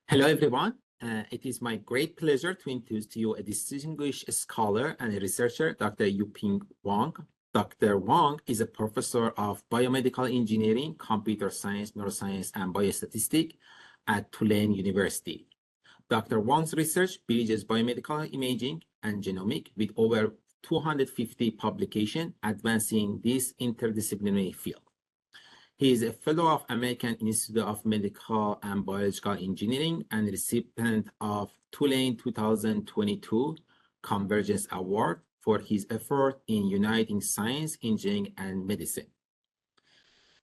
Hello, everyone. It is my great pleasure to introduce to you a distinguished scholar and a researcher, Dr. Yuping Wang. Dr. Wang is a professor of biomedical engineering, computer science, neuroscience, and biostatistics at Tulane University. Dr. Wang's research bridges biomedical imaging and genomics with over 250 publications advancing this interdisciplinary field. He is a fellow of American Institute of Medical and Biological Engineering and recipient of Tulane 2022 Convergence Award for his effort in uniting science, engineering, and medicine.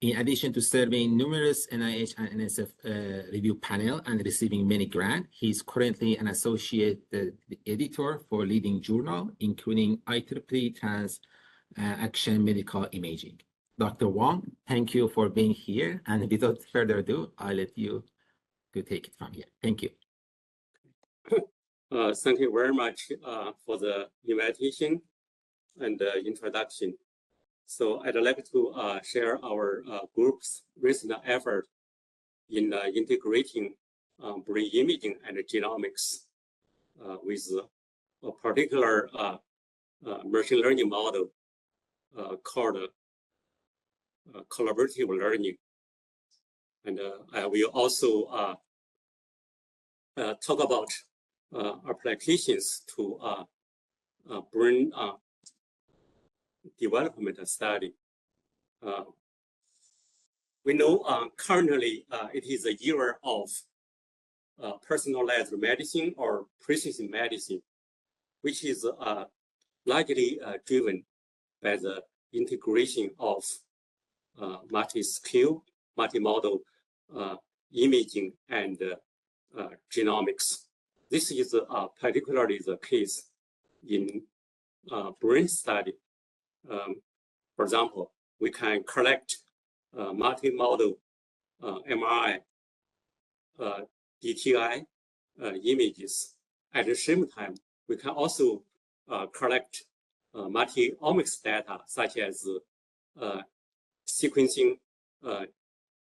In addition to serving numerous NIH and NSF review panel and receiving many grants, he is currently an associate editor for leading journal, including IEEE Trans Action Medical Imaging. Dr. Wang, thank you for being here. And without further ado, I'll let you to take it from here. Thank you. Thank you very much for the invitation and introduction. So I'd like to share our group's recent effort in integrating brain imaging and genomics with a particular machine learning model called collaborative learning. And I will also talk about applications to brain development study. We know currently it is a era of personalized medicine or precision medicine, which is largely driven by the integration of multi-skill, multimodal imaging and genomics. This is particularly the case in brain study. For example, we can collect multimodal MRI, DTI images. At the same time, we can also collect multi-omics data such as sequencing,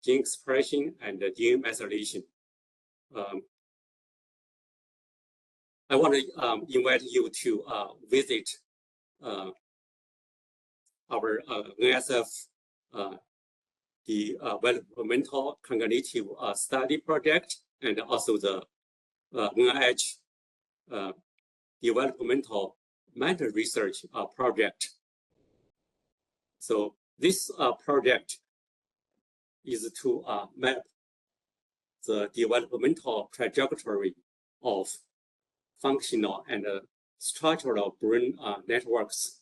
gene expression, and gene methylation. I want to invite you to visit our NSF, the developmental cognitive study project, and also the NIH developmental mental research project. So this project is to map the developmental trajectory of functional and structural brain networks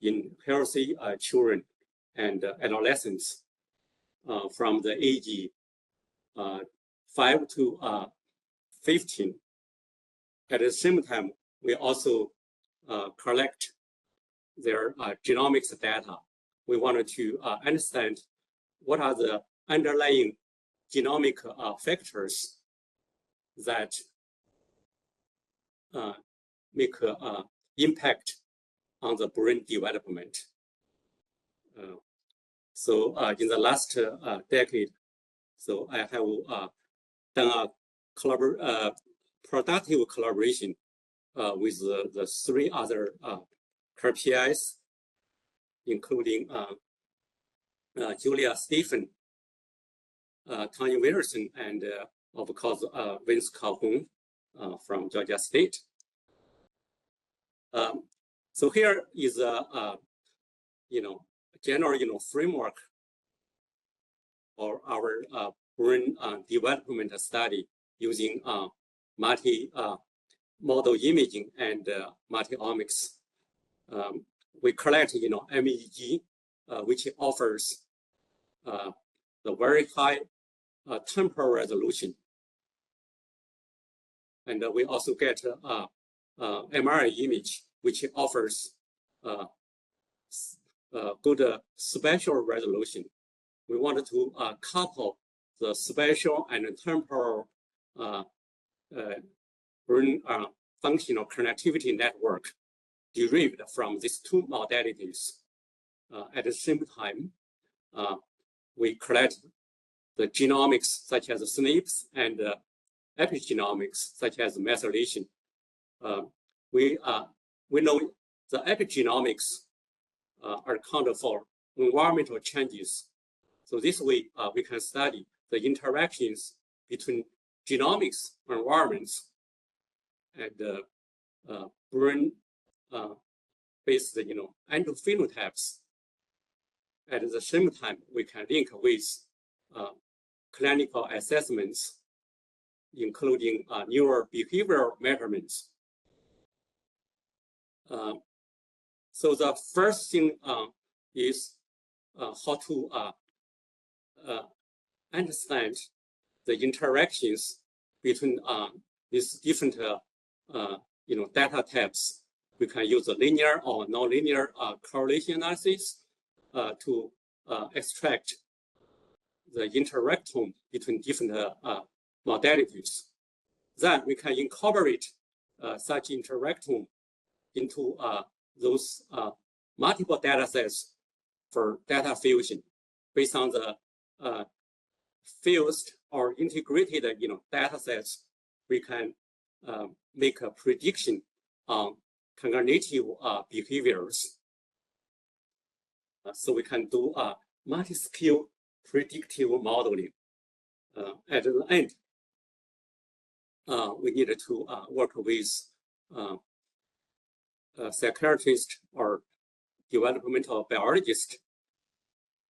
in healthy children and adolescents from the age 5 to 15. At the same time, we also collect their genomics data. We wanted to understand what are the underlying genomic factors that make impact on the brain development. So in the last decade, so I have done a productive collaboration with the 3 other PIs, including Julia Stephen, Tanya Wilson, and of course Vince Calhoun from Georgia State. So here is a general framework for our brain development study using multi-modal imaging and multi-omics. We collect MEG, which offers the very high temporal resolution, and we also get MRI image, which offers good spatial resolution. We wanted to couple the spatial and temporal brain functional connectivity network derived from these 2 modalities. At the same time, we collect the genomics such as SNPs and epigenomics, such as methylation. We know the epigenomics are accounted for environmental changes. So this way, we can study the interactions between genomics environments and brain-based, endophenotypes. At the same time, we can link with clinical assessments, including neurobehavioral measurements. So the first thing is how to understand the interactions between these different data types. We can use a linear or nonlinear correlation analysis to extract the interactome between different modalities. Then we can incorporate such interactome into those multiple data sets for data fusion based on the fused or integrated data sets. We can make a prediction on cognitive behaviors. So we can do multi-scale predictive modeling. At the end, we need to work with psychiatrists or developmental biologists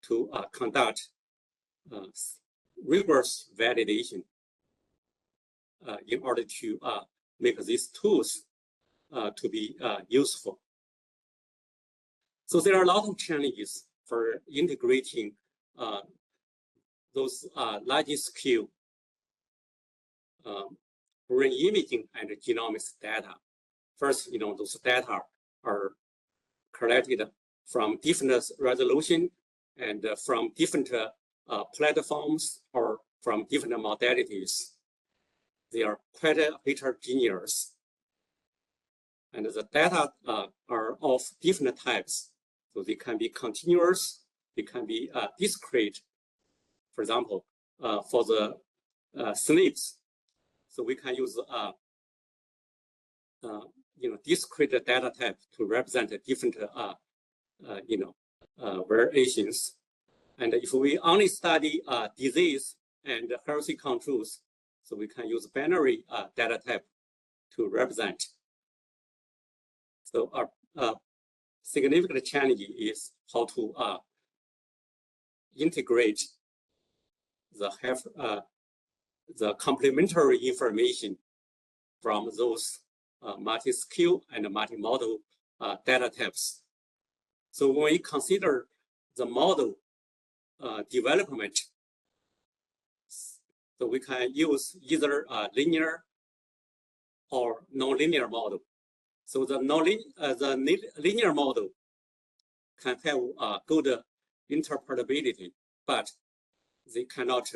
to conduct rigorous validation in order to make these tools to be useful. So there are a lot of challenges for integrating those large-scale brain imaging and genomics data. First, those data are collected from different resolution and from different platforms or from different modalities. They are quite heterogeneous. And the data are of different types. So they can be continuous, they can be discrete. For example, for the SNPs, so we can use discrete data type to represent different variations. And if we only study disease and healthy controls, so we can use binary data type to represent. So our significant challenge is how to integrate the complementary information from those multi-scale and multimodal data types. So when we consider the model development, so we can use either a linear or nonlinear model. So the linear model can have good interpretability, but they cannot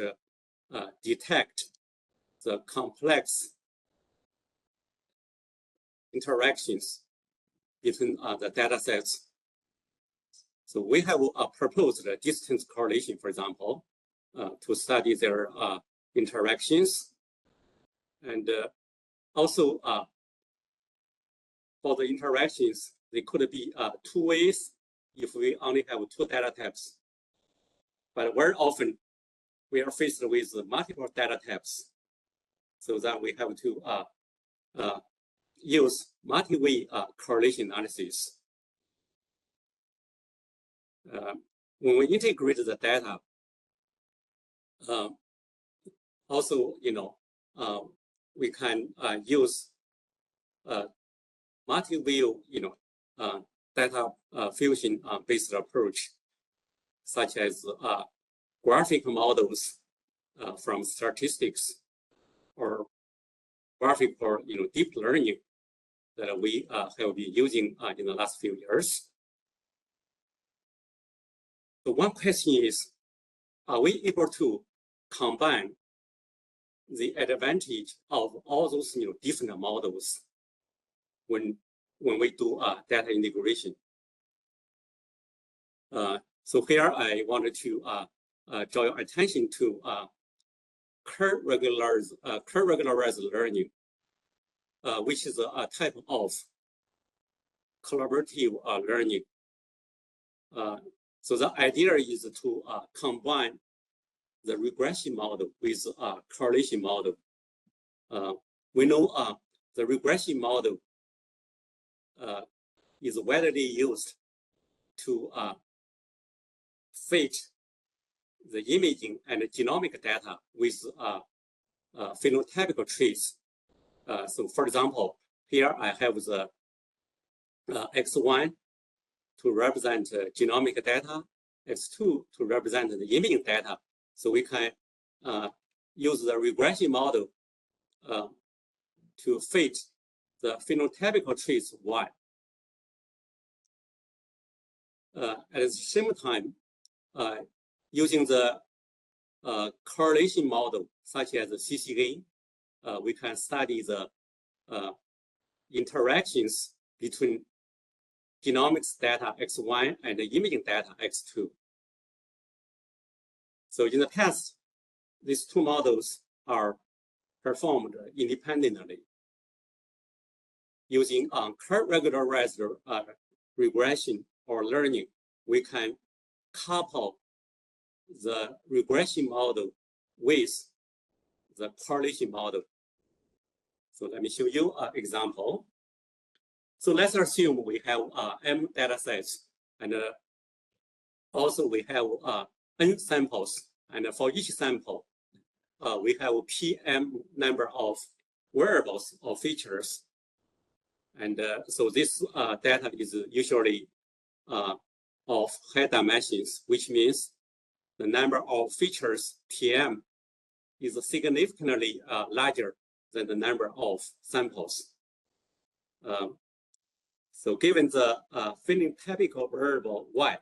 detect the complex interactions between the data sets. So we have proposed a distance correlation, for example, to study their interactions. And also for the interactions, they could be two ways if we only have two data types. But very often we are faced with multiple data types, so that we have to use multi-way correlation analysis. When we integrate the data, also, we can use multi-view, data fusion based approach, such as graphic models from statistics or graphic or deep learning that we have been using in the last few years. So one question is, are we able to combine the advantage of all those different models when we do data integration? So here I wanted to draw your attention to curve regularized learning, which is a type of collaborative learning. So the idea is to combine the regression model with correlation model. We know the regression model is widely used to fit the imaging and genomic data with phenotypical traits. So for example, here I have the X1 to represent genomic data, X2 to represent the imaging data. So we can use the regression model to fit the phenotypical traits Y. At the same time, using the correlation model, such as the CCA, we can study the interactions between genomics data X1 and the imaging data X2. So in the past, these two models are performed independently. Using curve regularized regression or learning, we can couple the regression model with the correlation model. So let me show you an example. So let's assume we have M data sets, and also we have N samples. And for each sample, we have PM number of variables or features. And so this data is usually of high dimensions, which means the number of features PM is significantly larger than the number of samples. So given the phenotypical variable Y,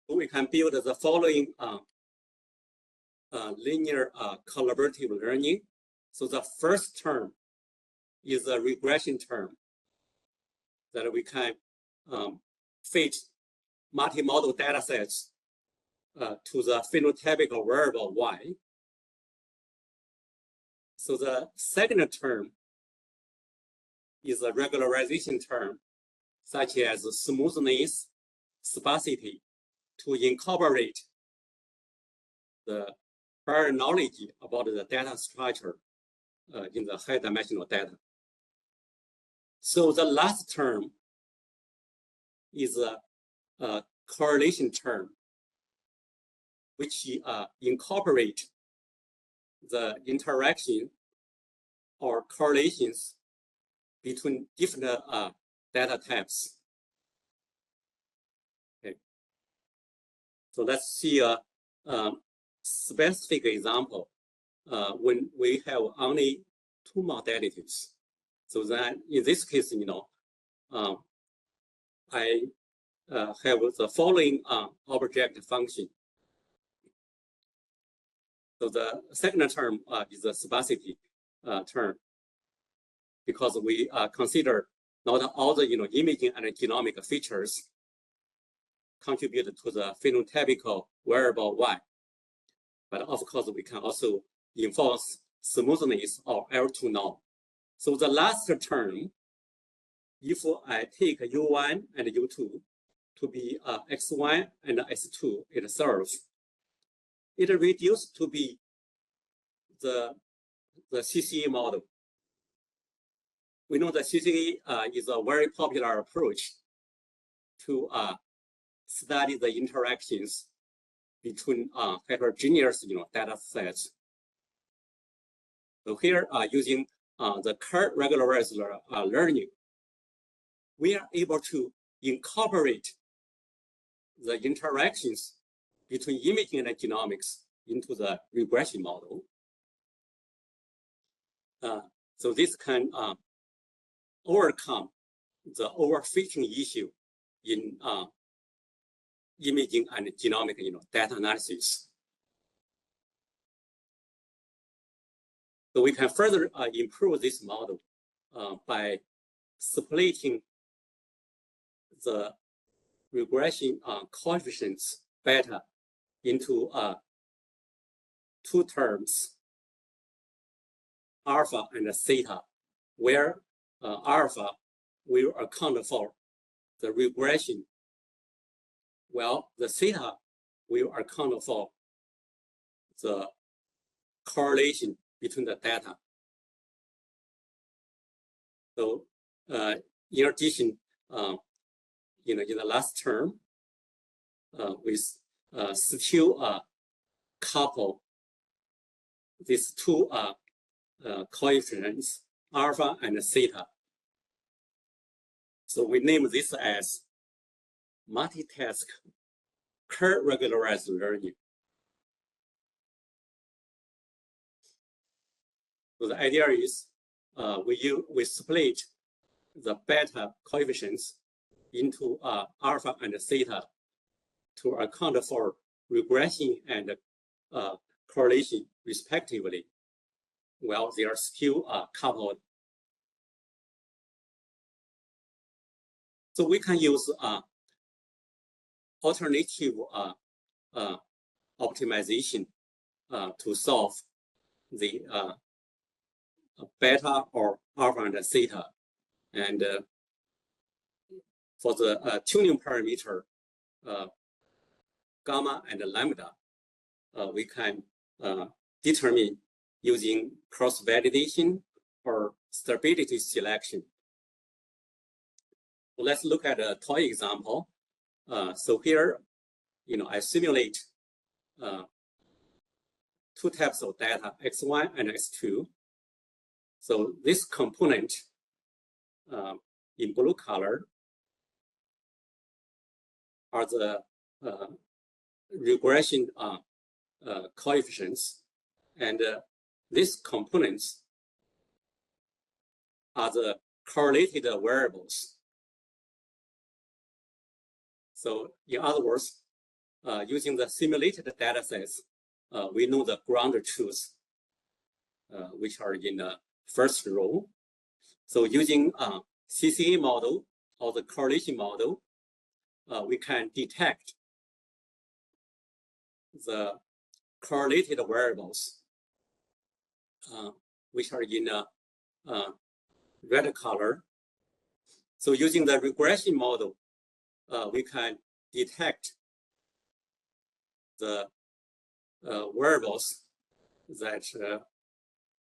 we can build the following linear collaborative learning. So the first term is a regression term that we can fit multimodal data sets to the phenotypical variable Y. So the second term is a regularization term, such as smoothness, sparsity, to incorporate the prior knowledge about the data structure in the high dimensional data. So the last term is a correlation term, which incorporate the interaction or correlations between different data types. Okay. So let's see a specific example when we have only two modalities. So then in this case, I have the following object function. So the second term is the sparsity term, because we consider not all the imaging and genomic features contribute to the phenotypical variable Y. But of course, we can also enforce smoothness or L2 norm. So the last term, if I take U1 and U2 to be X1 and S2 itself, it reduced to be the CCA model. We know that CCA is a very popular approach to study the interactions between heterogeneous data sets. So here, using the curve regularized learning, we are able to incorporate the interactions between imaging and genomics into the regression model. So this can overcome the overfitting issue in imaging and genomic data analysis. So we can further improve this model by splitting the regression coefficients beta into two terms, alpha and theta, where alpha will account for the regression, while the theta will account for the correlation between the data. So in addition, in the last term, we still couple these two coefficients, alpha and theta. So we name this as multitask curve regularized learning. So the idea is we split the beta coefficients into alpha and theta to account for regression and correlation respectively, while they are still coupled. So we can use alternative optimization to solve the beta or alpha and theta. And for the tuning parameter, gamma and lambda, we can determine using cross-validation or stability selection. So let's look at a toy example. So here, I simulate two types of data, x1 and x2. So this component in blue color are the regression coefficients, and these components are the correlated variables. So in other words, using the simulated data sets, we know the ground truths, which are in the first row. So using CCA model or the correlation model, we can detect the correlated variables, which are in red color. So using the regression model, we can detect the variables that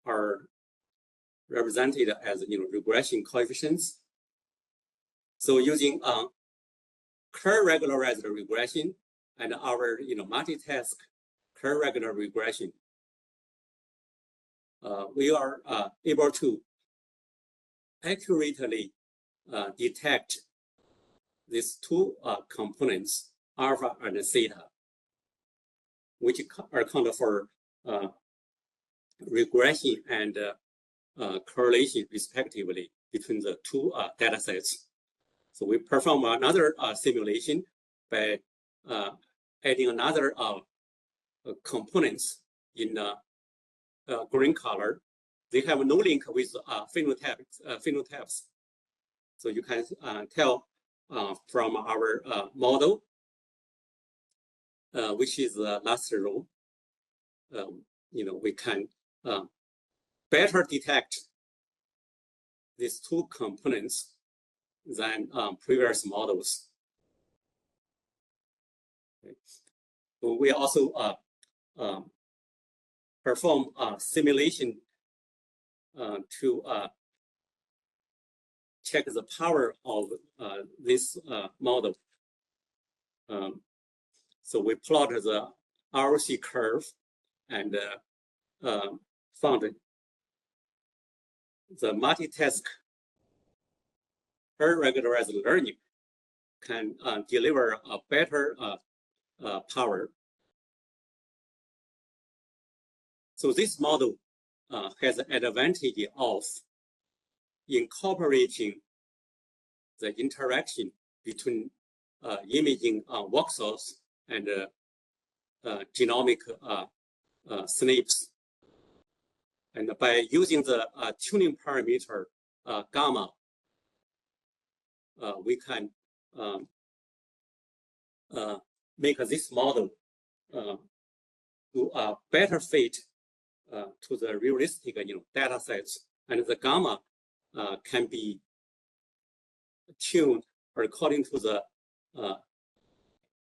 are represented as regression coefficients. So using curve regularized regression and our multitask curve regular regression, we are able to accurately detect these two components, alpha and theta, which account for regression and correlation respectively between the two data sets. So we perform another simulation by adding another components in green color. They have no link with phenotypes. So you can tell from our model, which is the last row, we can better detect these two components than previous models. Okay. So we also perform simulation to check the power of this model. So we plot the ROC curve and found the multitask regularized learning can deliver a better power. So this model has the advantage of incorporating the interaction between imaging voxels and genomic SNPs. And by using the tuning parameter gamma, we can make this model to better fit to the realistic data sets, and the gamma can be tuned according to the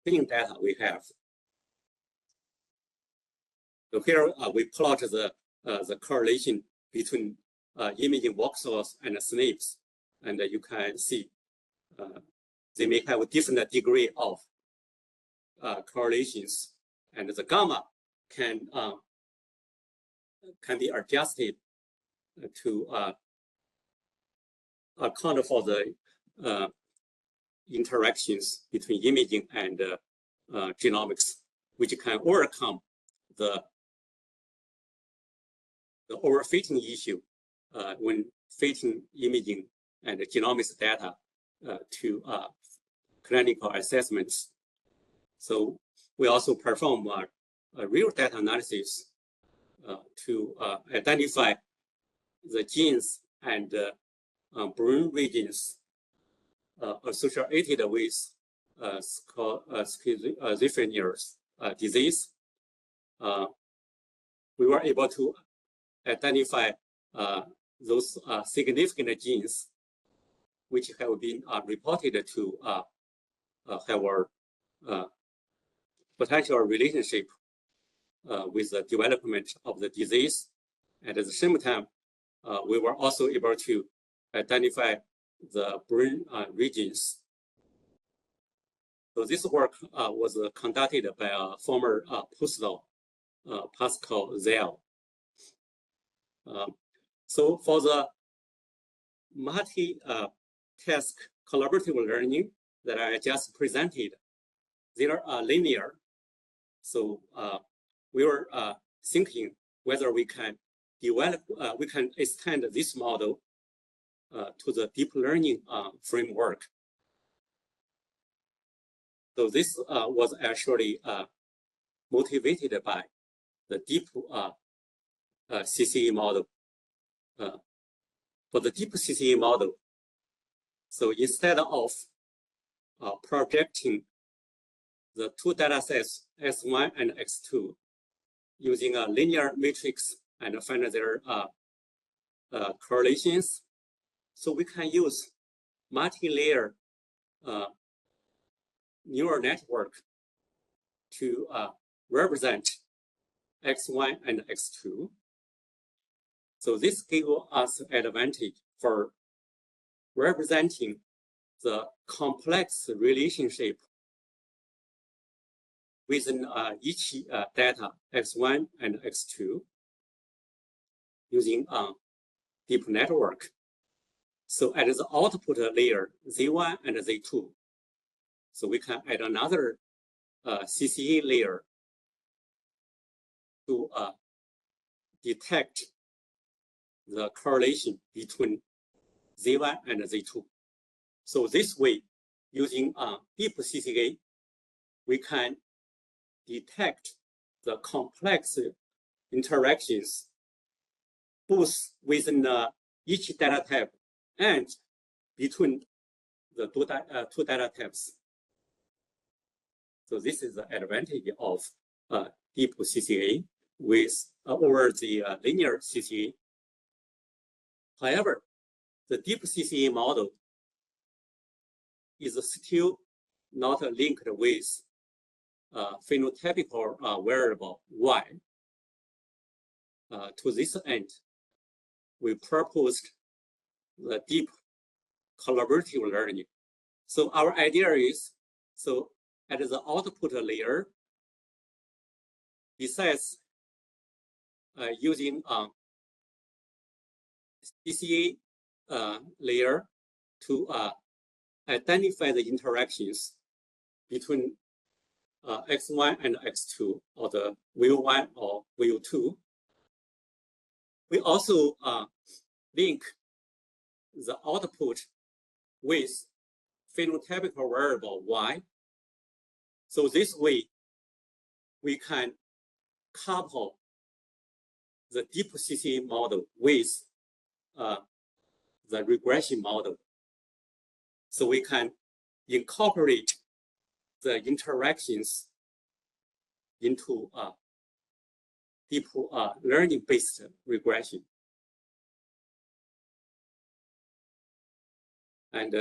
training data we have. So here we plot the correlation between imaging voxels and SNPs, and you can see they may have a different degree of correlations, and the gamma can be adjusted to account for the interactions between imaging and genomics, which can overcome the overfitting issue when fitting imaging and genomics data to clinical assessments. So we also perform a real data analysis to identify the genes and brain regions associated with schizophrenia disease. We were able to identify those significant genes which have been reported to have a potential relationship with the development of the disease. And at the same time, we were also able to identify the brain regions. So this work was conducted by a former postdoc, Pascal Zell. So for the multi-task collaborative learning that I just presented, they are linear. So we were thinking whether we can develop, we can extend this model to the deep learning framework. So this was actually motivated by the deep CCE model. For the deep CCE model, so instead of projecting the two data sets, S1 and X2, using a linear matrix and find their correlations, so we can use multi-layer neural network to represent X1 and X2. So this gives us an advantage for representing the complex relationship within each data, X1 and X2, using deep network. So at the output layer, Z1 and Z2, so we can add another CCE layer to detect the correlation between Z1 and Z2. So this way, using deep CCA, we can detect the complex interactions both within each data type and between the two data types. So this is the advantage of deep CCA with over the linear CCA. However, the deep CCA model is still not linked with phenotypical variable Y. To this end, we proposed the deep collaborative learning. So our idea is, so at the output layer, besides using CCA layer to identify the interactions between X1 and X2, or the VU1 or VU2. We also link the output with phenotypical variable Y. So this way, we can couple the deep CCA model with the regression model. So we can incorporate the interactions into deep learning-based regression. And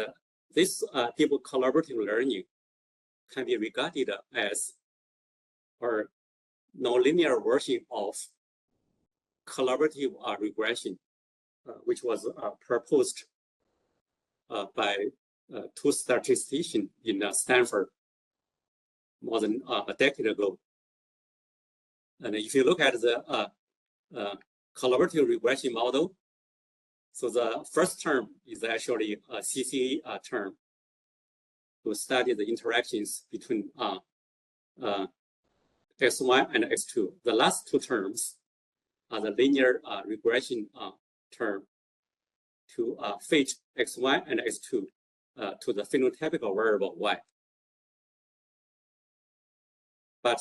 this deep collaborative learning can be regarded as a nonlinear version of collaborative regression, which was proposed by two statisticians in Stanford more than a decade ago. And if you look at the collaborative regression model, so the first term is actually a CCA term to study the interactions between X1 and X2. The last two terms are the linear regression term to fit X1 and X2 to the phenotypical variable Y. But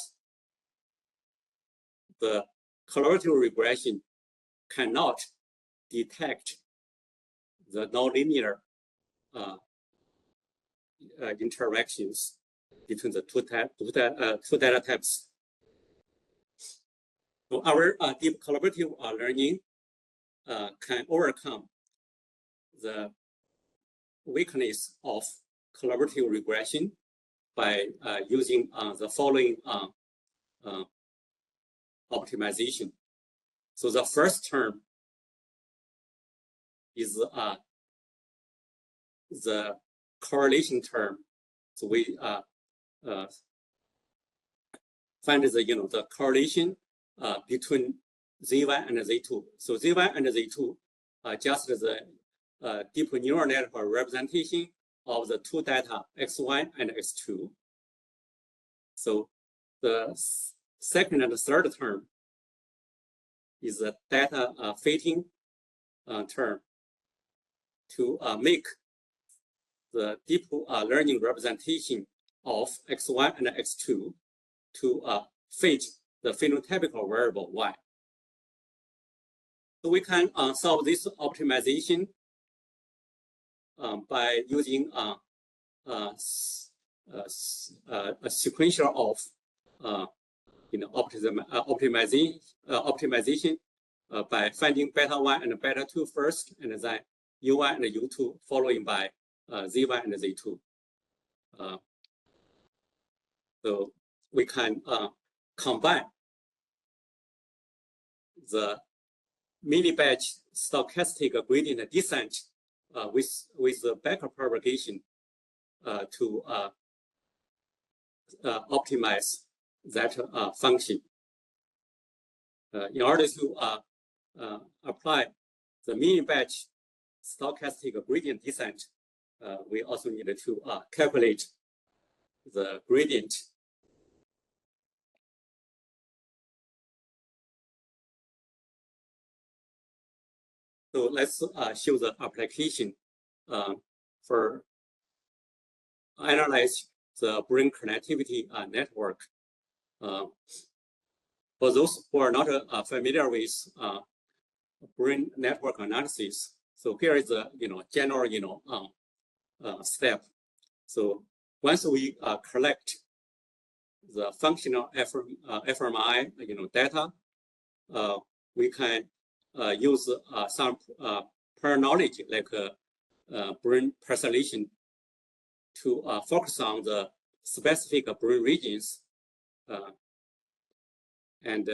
the collaborative regression cannot detect the nonlinear interactions between the two data types. So our deep collaborative learning can overcome the weakness of collaborative regression by using the following optimization. So the first term is the correlation term. So we find the correlation between Z1 and Z2. So Z1 and Z2 are just the deep neural network representation of the two data X1 and X2. So the second and the third term is the data fitting term to make the deep learning representation of X1 and X2 to fit the phenotypical variable Y. So we can solve this optimization by using a sequential of optimization by finding beta 1 and beta 2 first, and then U1 and U2, following by Z1 and Z2. So we can combine the mini-batch stochastic gradient descent with the backpropagation to optimize that function. In order to apply the mini-batch stochastic gradient descent, we also need to calculate the gradient. So let's show the application for analyze the brain connectivity network. For those who are not familiar with brain network analysis, so here is a general step. So once we collect the functional fMRI data, we can use some prior knowledge like brain parcellation to focus on the specific brain regions and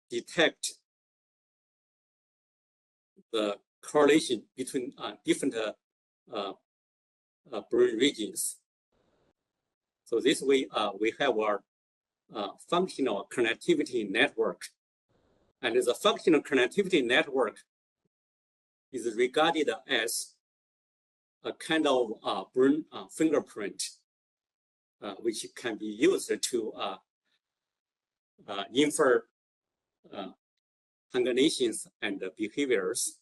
detect the correlation between different brain regions. So this way, we have our functional connectivity network. And the functional connectivity network is regarded as a kind of brain fingerprint, which can be used to infer combinations and behaviors.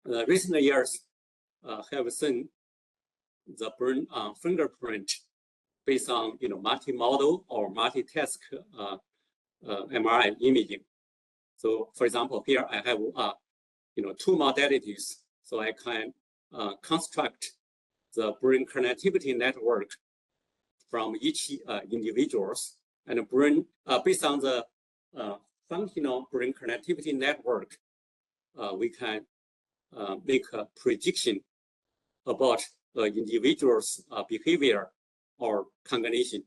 Recent years have seen the brain fingerprint based on multimodal or multi-task MRI imaging. So, for example, here I have two modalities, so I can construct the brain connectivity network from each individuals and brain based on the functional brain connectivity network, we can make a prediction about the individual's behavior or cognition.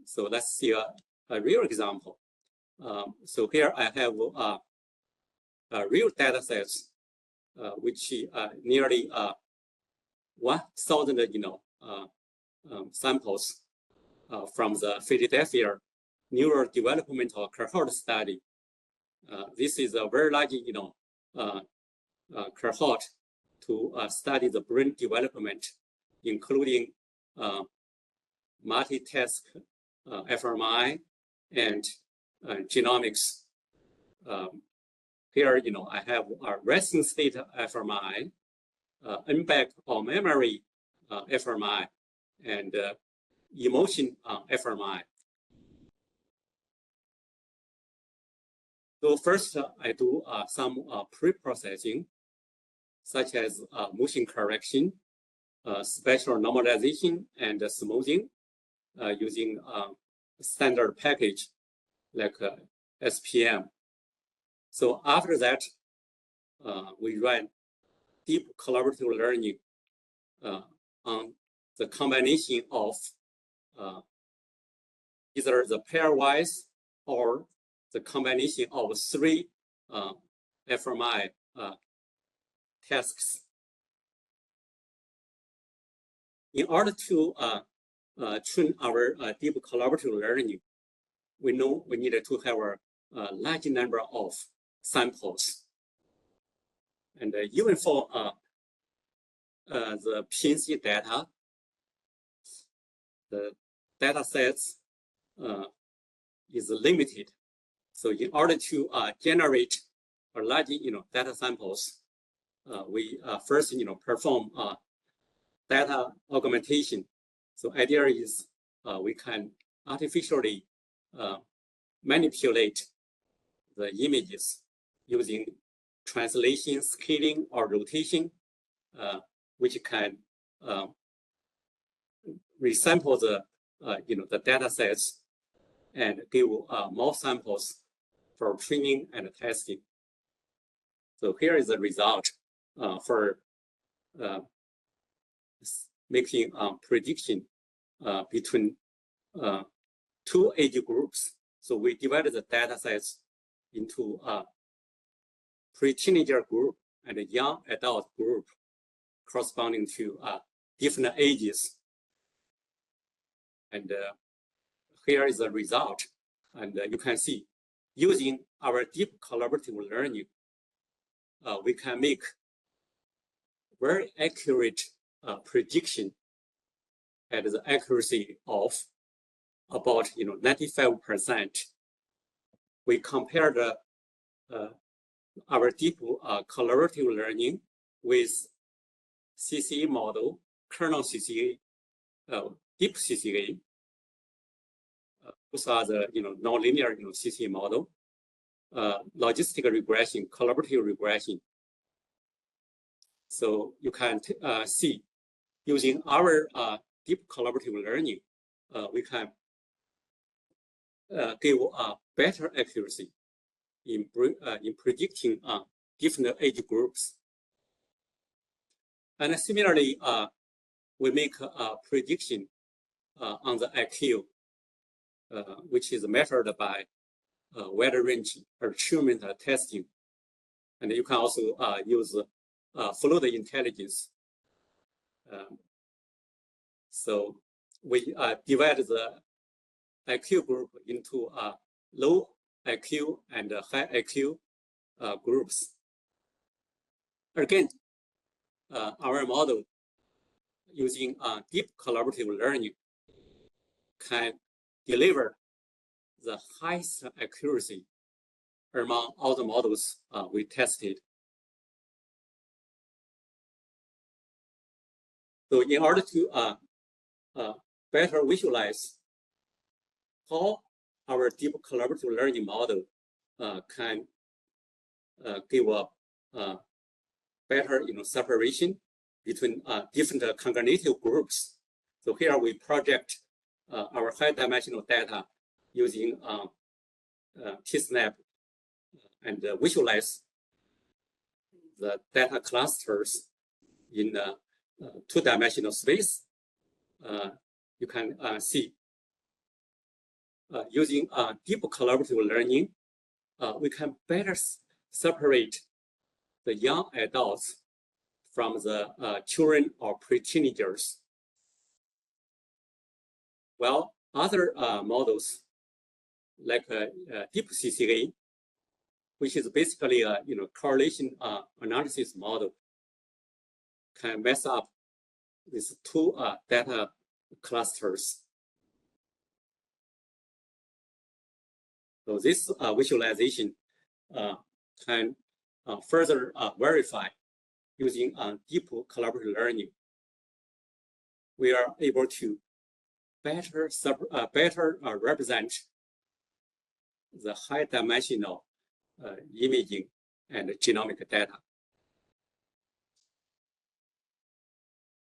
So let's see a real example. So here I have real data sets, which nearly 1,000 samples from the Philadelphia neurodevelopmental cohort study. This is a very large cohort to study the brain development, including multitask fMRI and genomics. Here, I have a resting state fMRI, NBAC or memory fMRI, and emotion fMRI. So first, I do some pre-processing, such as motion correction, spatial normalization, and smoothing using standard package like SPM. So after that, we run deep collaborative learning on the combination of either the pairwise or the combination of 3 fMRI tasks. In order to train our deep collaborative learning, we know we need to have a large number of samples. And even for the PNC data, the data sets is limited. So in order to generate a large data samples, we first perform data augmentation. So idea is we can artificially manipulate the images using translation, scaling, or rotation, which can resample the the data sets and give more samples for training and testing. So here is the result for making prediction between 2 age groups. So we divided the data sets into a pre-teenager group and a young adult group corresponding to different ages. And here is the result. And you can see, using our deep collaborative learning, we can make very accurate prediction at the accuracy of about 95%. We compared our deep collaborative learning with CCA model, kernel CCA, deep CCA. Those are the nonlinear CCA model, logistic regression, collaborative regression. So you can see, using our deep collaborative learning, we can give better accuracy in predicting different age groups. And similarly, we make a prediction on the IQ, which is measured by wide range achievement testing. And you can also use fluid intelligence. So we divide the IQ group into low IQ and high IQ groups. Again, our model using deep collaborative learning can deliver the highest accuracy among all the models we tested. So in order to better visualize how our deep collaborative learning model can give a better separation between different cognitive groups, So here we project our high-dimensional data using T-SNAP and visualize the data clusters in a two-dimensional space. You can see using deep collaborative learning, we can better separate the young adults from the children or pre-teenagers. Well, other models like deep CCA, which is basically a correlation analysis model, can mess up these two data clusters. So this visualization can further verify using deep collaborative learning. We are able to better represent the high-dimensional imaging and genomic data.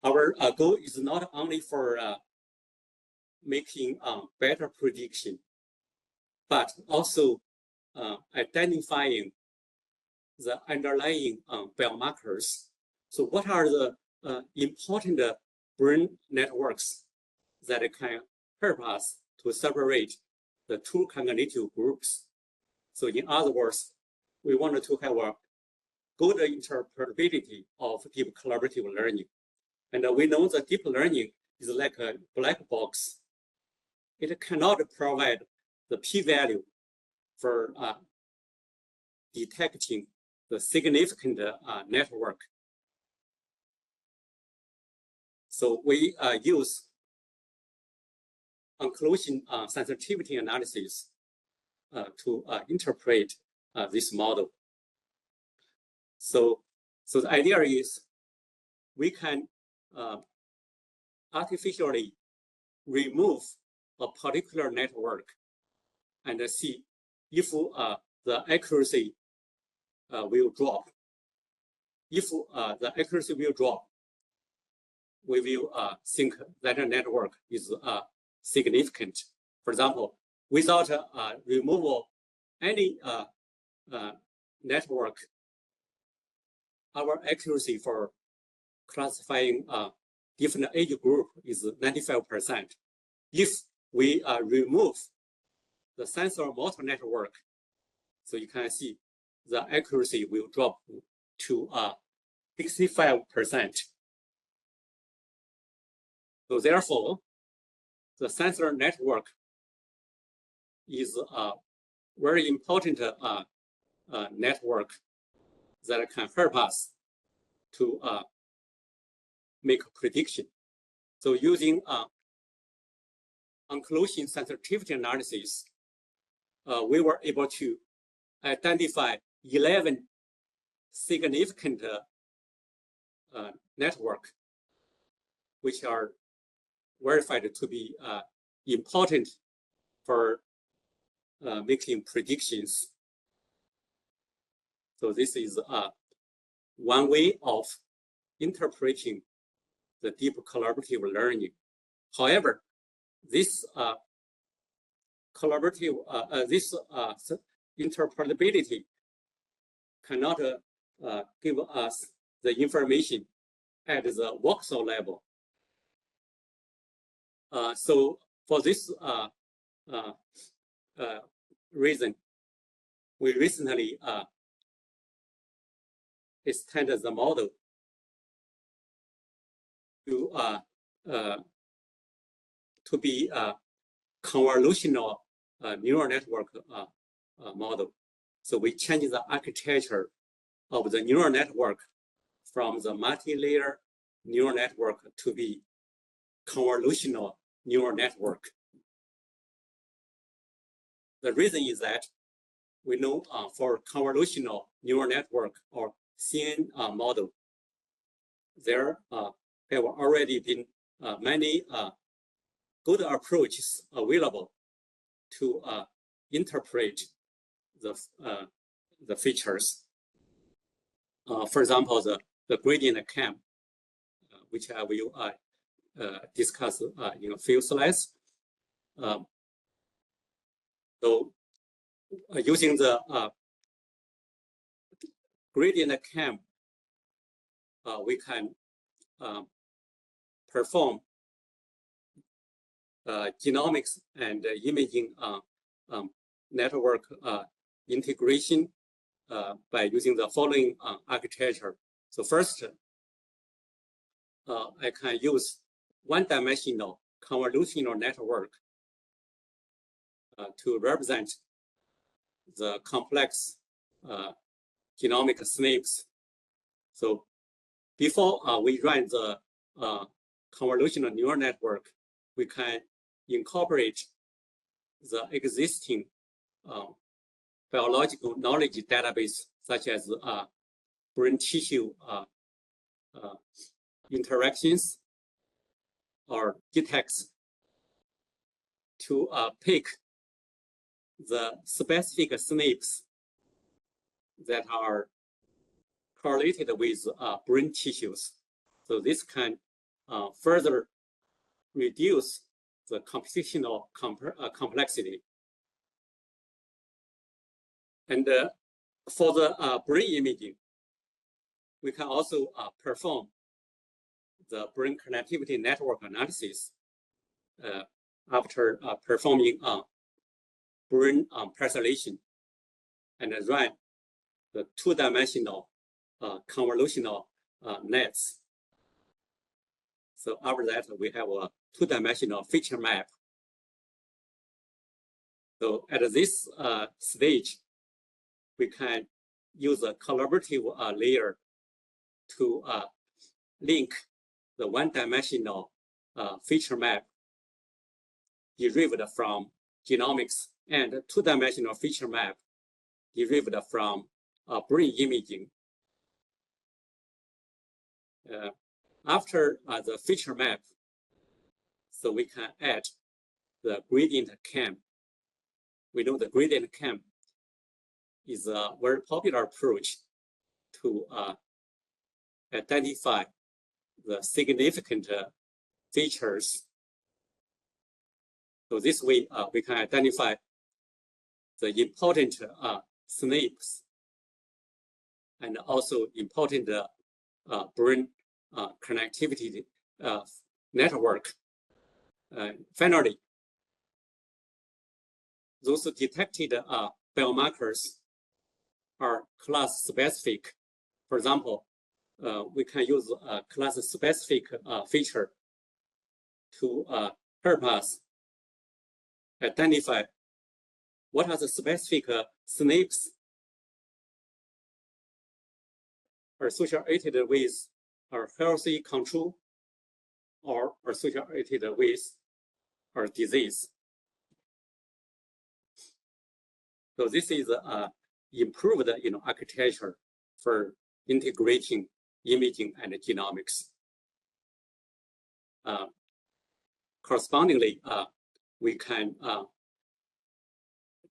Our goal is not only for making better prediction, but also identifying the underlying biomarkers. So what are the important brain networks that can help us to separate the two cognitive groups? So in other words, we wanted to have a good interpretability of deep collaborative learning. And we know that deep learning is like a black box. It cannot provide the p-value for detecting the significant network. So we use occlusion sensitivity analysis to interpret this model. So the idea is we can artificially remove a particular network and see if the accuracy will drop. If the accuracy will drop, we will think that a network is significant. For example, without removal any network, our accuracy for classifying different age group is 95%. If we remove the sensor motor network, so you can see the accuracy will drop to 65%. So therefore, the sensor network is a very important network that can help us to make a prediction. So using occlusion sensitivity analysis, we were able to identify 11 significant networks, which are verified to be important for making predictions. So this is one way of interpreting the deep collaborative learning. However, this interpretability cannot give us the information at the voxel level. So for this reason, we recently extended the model to be a convolutional neural network model. So we changed the architecture of the neural network from the multi-layer neural network to be convolutional neural network. The reason is that we know for convolutional neural network or CNN model, there have already been many good approaches available to interpret the features. For example, the gradient cam, which I will discuss in a few slides. So using the gradient cam, we can perform genomics and imaging network integration by using the following architecture. So first, I can use one-dimensional convolutional network to represent the complex genomic SNPs. So before we run the convolutional neural network, we can incorporate the existing biological knowledge database, such as brain tissue interactions or detects, to pick the specific SNPs that are correlated with brain tissues. So this can further reduce the computational complexity. And for the brain imaging, we can also perform the brain connectivity network analysis after performing brain parcellation and run the two-dimensional convolutional nets. So after that, we have a two-dimensional feature map. So at this stage, we can use a collaborative layer to link the one-dimensional feature map derived from genomics and two-dimensional feature map derived from brain imaging. After the feature map, so we can add the gradient cam. We know the gradient cam is a very popular approach to identify the significant features. So this way, we can identify the important SNPs and also important brain connectivity network. Finally, those detected biomarkers are class specific. For example, we can use a class specific feature to help us identify what are the specific SNPs associated with our healthy control or associated with our disease. So this is improved architecture for integrating imaging and genomics. Correspondingly, we can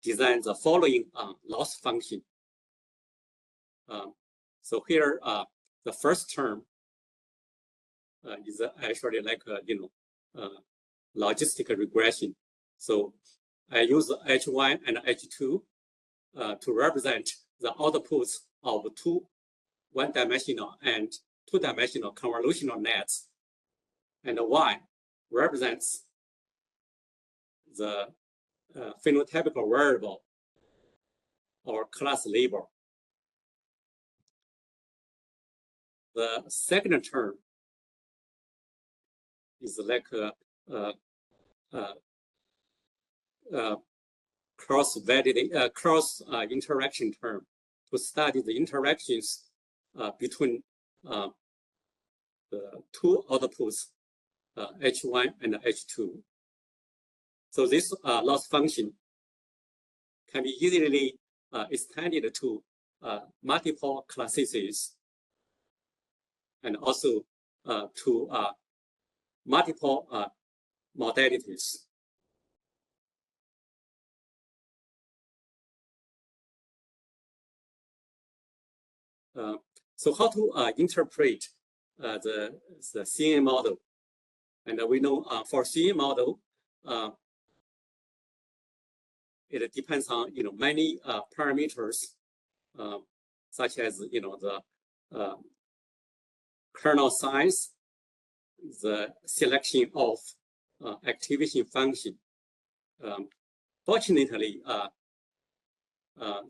design the following loss function. So here, the first term is actually like logistic regression. So I use H1 and H2 to represent the outputs of two one-dimensional and two-dimensional convolutional nets, and Y represents the phenotypical variable or class label. The second term is like cross interaction term to study the interactions between the two outputs, H1 and H2. So this loss function can be easily extended to multiple classices and also to multiple modalities. So how to interpret the CNN model? And we know for CA model, it depends on many parameters, such as the kernel size, the selection of activation function. Fortunately,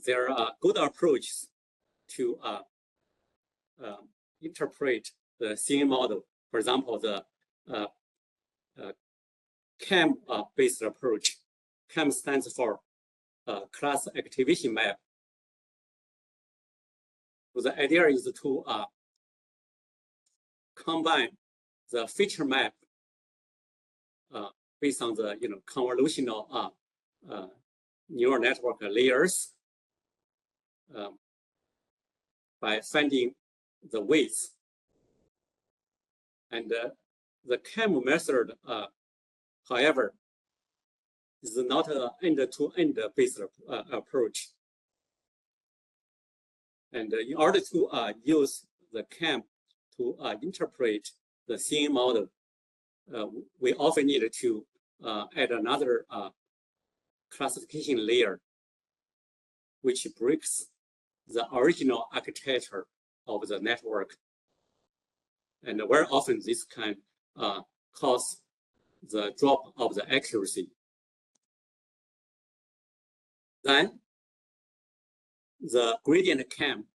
there are good approaches to interpret the CA model. For example, the CAM-based approach. CAM stands for class activation map. So the idea is to combine the feature map based on the convolutional neural network layers by finding the weights. And the CAM method, however, is not an end-to-end based approach. And in order to use the CAM to interpret the CA model, we often need to add another classification layer, which breaks the original architecture of the network. And very often this can cause the drop of the accuracy. Then the gradient CAM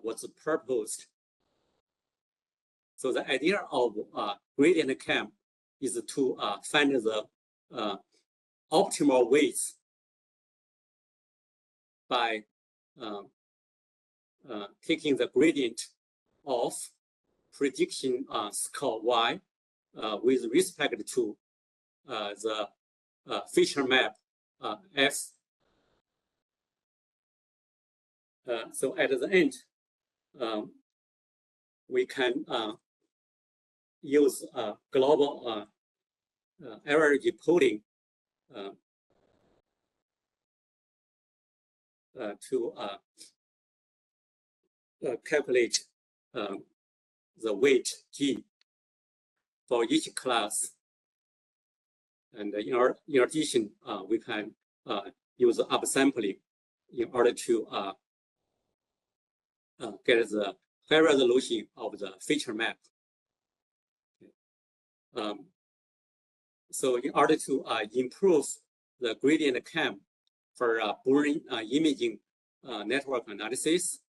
was proposed. So the idea of gradient CAM is to find the optimal weights by taking the gradient of prediction score Y with respect to the feature map F. So at the end, we can use global average polling to calculate the weight G for each class. And in addition, we can use upsampling in order to get the high resolution of the feature map. So in order to improve the gradient CAM for brain imaging network analysis,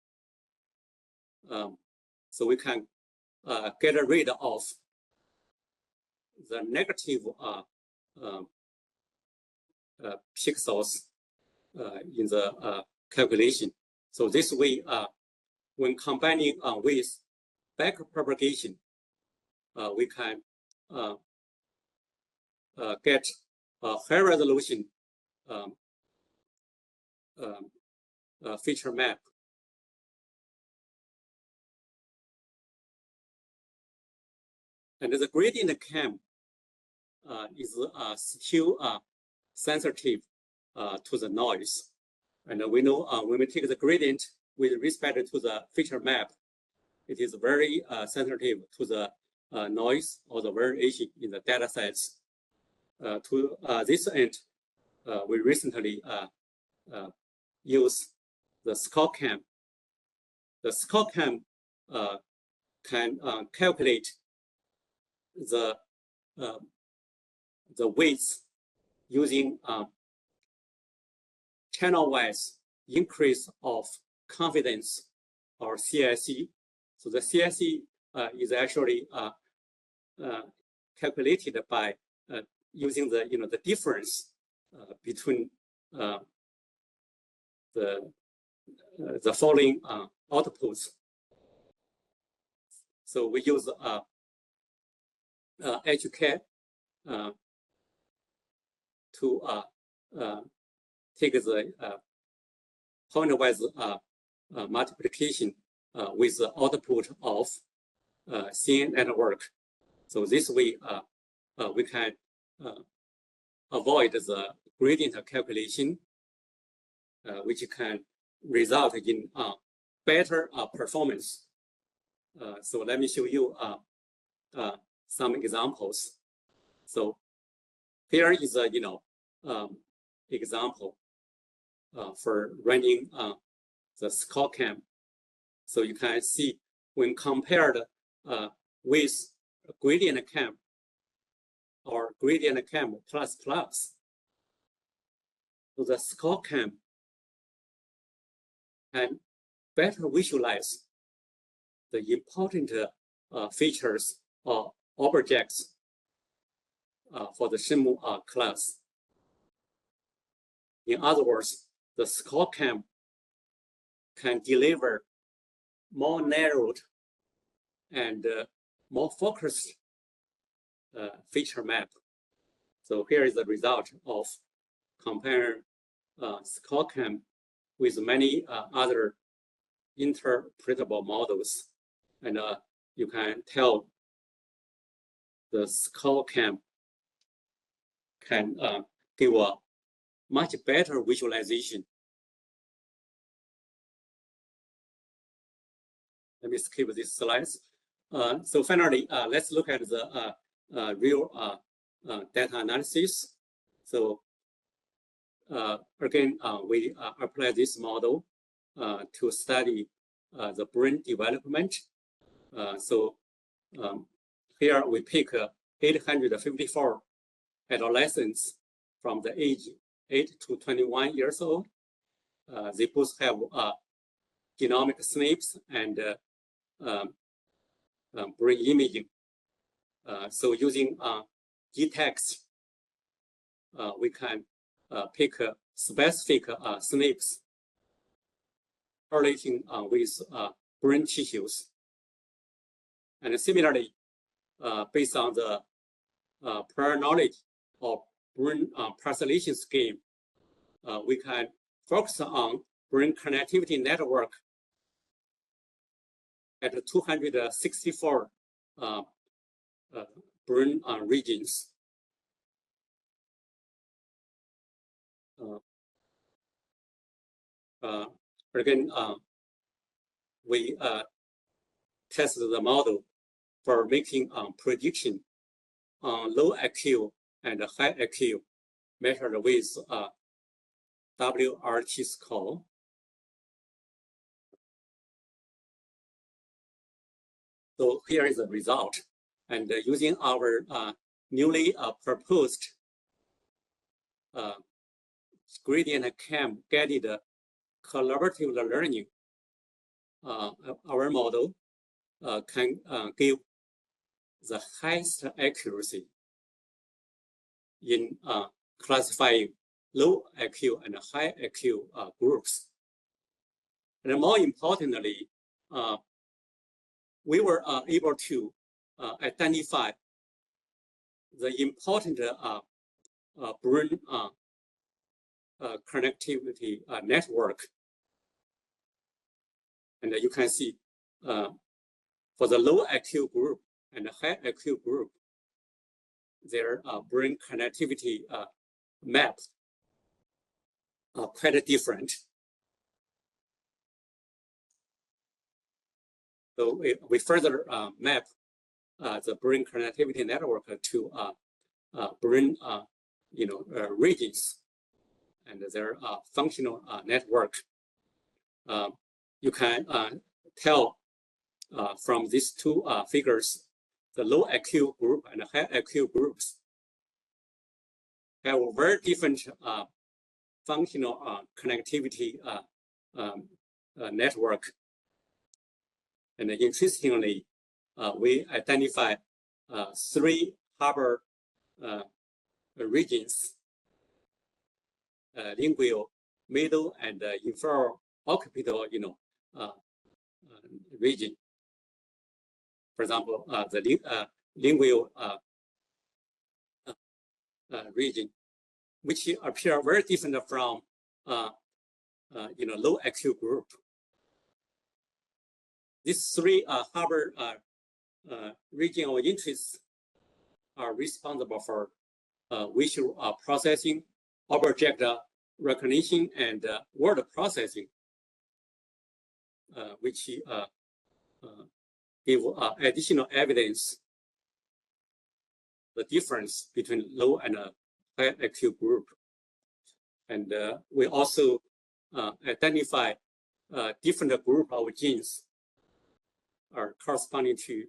so we can get rid of the negative pixels in the calculation. So this way, when combining with back propagation, we can get a high resolution feature map. And the gradient CAM is still sensitive to the noise. And we know when we take the gradient with respect to the feature map, it is very sensitive to the noise or the variation in the data sets. To this end, we recently use the score CAM. The score CAM can calculate the weights using channel-wise increase of confidence, or CIC. So the CIC is actually calculated by using the difference between the following outputs. So we use HK to take the pointwise multiplication with the output of CN network. So this way, we can avoid the gradient calculation, which can result in better performance. So let me show you some examples. So here is a example for running the ScoreCam. So you can see when compared with gradient cam or gradient cam plus. So the ScoreCam can better visualize the important features or objects for the Shenmue class. In other words, the ScoreCam can deliver more narrowed and more focused feature map. So here is the result of comparing ScoreCam with many other interpretable models. And you can tell the ScoreCam can give a much better visualization. Let me skip these slides. So finally, let's look at the real data analysis. So again, we apply this model to study the brain development. Here we pick 854 adolescents from the age 8 to 21 years old. They both have genomic SNPs and brain imaging. So using GTEx, we can pick specific SNPs correlating with brain tissues. And similarly, based on the prior knowledge of brain parcellation scheme, we can focus on brain connectivity network at 264 brain regions. Again, we tested the model for making prediction on low IQ and high IQ measured with WRT score. So here is the result. And using our newly proposed gradient cam guided collaborative learning, our model can give the highest accuracy in classifying low IQ and high IQ groups. And more importantly, we were able to identify the important brain connectivity network. And you can see for the low IQ group and the high IQ group, their brain connectivity maps are quite different. So we further map the brain connectivity network to brain regions and their functional network. You can tell from these two figures, the low IQ group and high IQ groups have a very different functional connectivity network. And interestingly, we identify 3 harbor regions, lingual, middle, and inferior occipital, region. For example, the lingual region, which appear very different from low IQ group. These 3 harbor region of interest are responsible for visual processing, object recognition, and word processing, which give additional evidence the difference between low and high IQ group. And we also identify different group of genes are corresponding to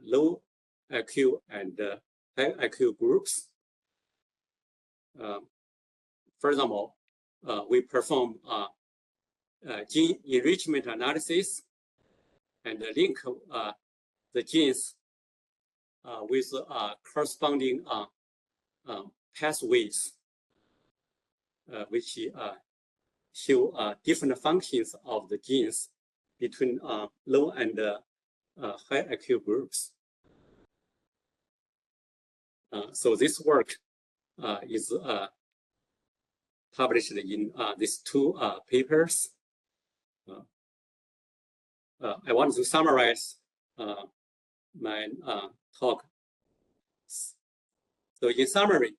low IQ and high IQ groups. Furthermore, we perform gene enrichment analysis and link the genes with corresponding pathways, which show different functions of the genes between low and high IQ groups. So this work is published in these two papers. I want to summarize my talk. So in summary,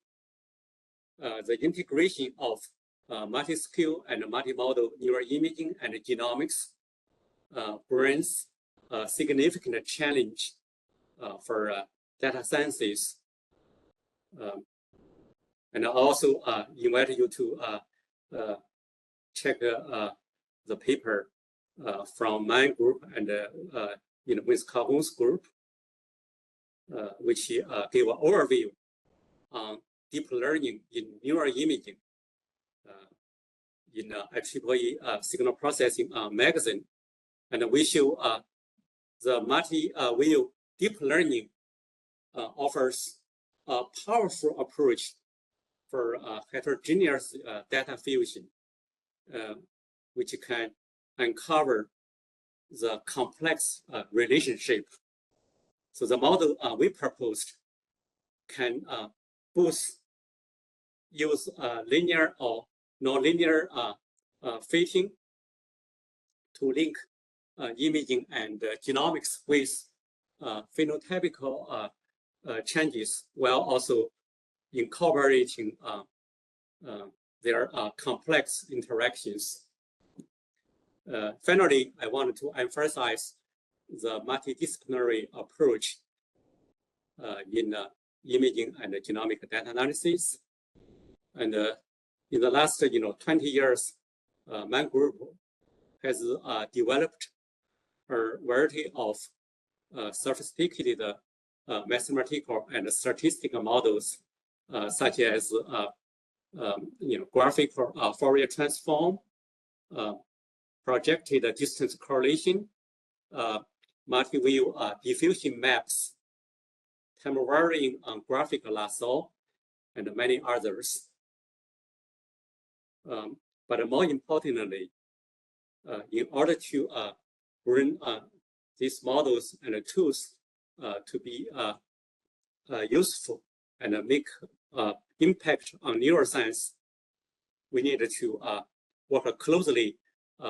the integration of multi-skill and multimodal neuroimaging and genomics brings a significant challenge for data sciences. And I also invite you to check the paper from my group and with Calhoun's group, which gave an overview on deep learning in neuroimaging in IEEE Signal Processing magazine. And we show the multi-view deep learning offers a powerful approach for heterogeneous data fusion, which can uncover the complex relationship. So the model we proposed can both use linear or nonlinear fitting to link imaging and genomics with phenotypical changes, while also incorporating their complex interactions. Finally, I wanted to emphasize the multidisciplinary approach in imaging and genomic data analysis. And in the last 20 years, my group has developed a variety of sophisticated mathematical and statistical models, such as graphical Fourier transform, projected distance correlation, multi-view diffusion maps, time-varying graphic lasso, and many others. But more importantly, in order to bring these models and tools to be useful and make impact on neuroscience, we need to work closely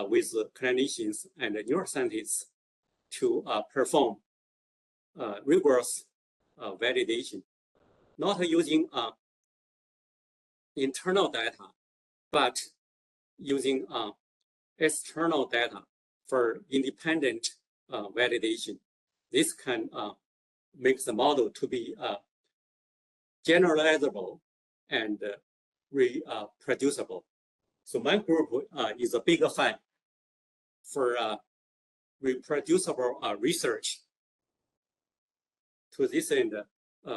with clinicians and neuroscientists to perform rigorous validation, not using internal data, but using external data for independent validation. This can make the model to be generalizable and reproducible. So my group is a big fan for reproducible research. To this end,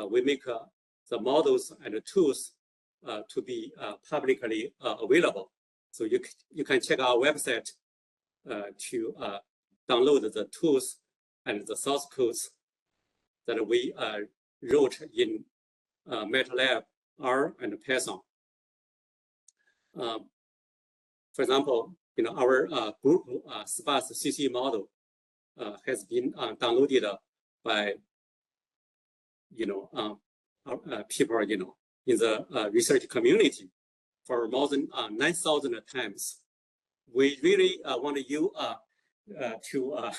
we make the models and the tools to be publicly available. So you can check our website to download the tools and the source codes that we wrote in MATLAB, R, and Python. For example, our group sparse CC model has been downloaded by people in the research community for more than 9,000 times. We really want you to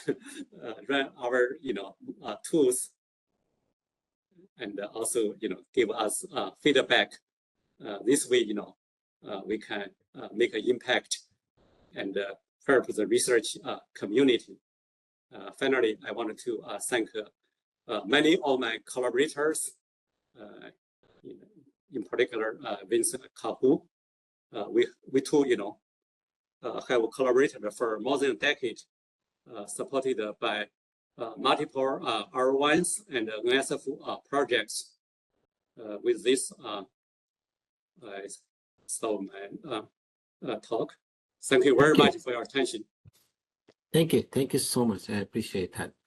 run our tools and also give us feedback. This way we can make an impact and help the research community. Finally, I wanted to thank many of my collaborators, in particular Vincent Kahu, we too, have collaborated for more than a decade, supported by multiple R1s and NSF projects. With this, I stop my talk. Thank you very much for your attention. Thank you so much. I appreciate that.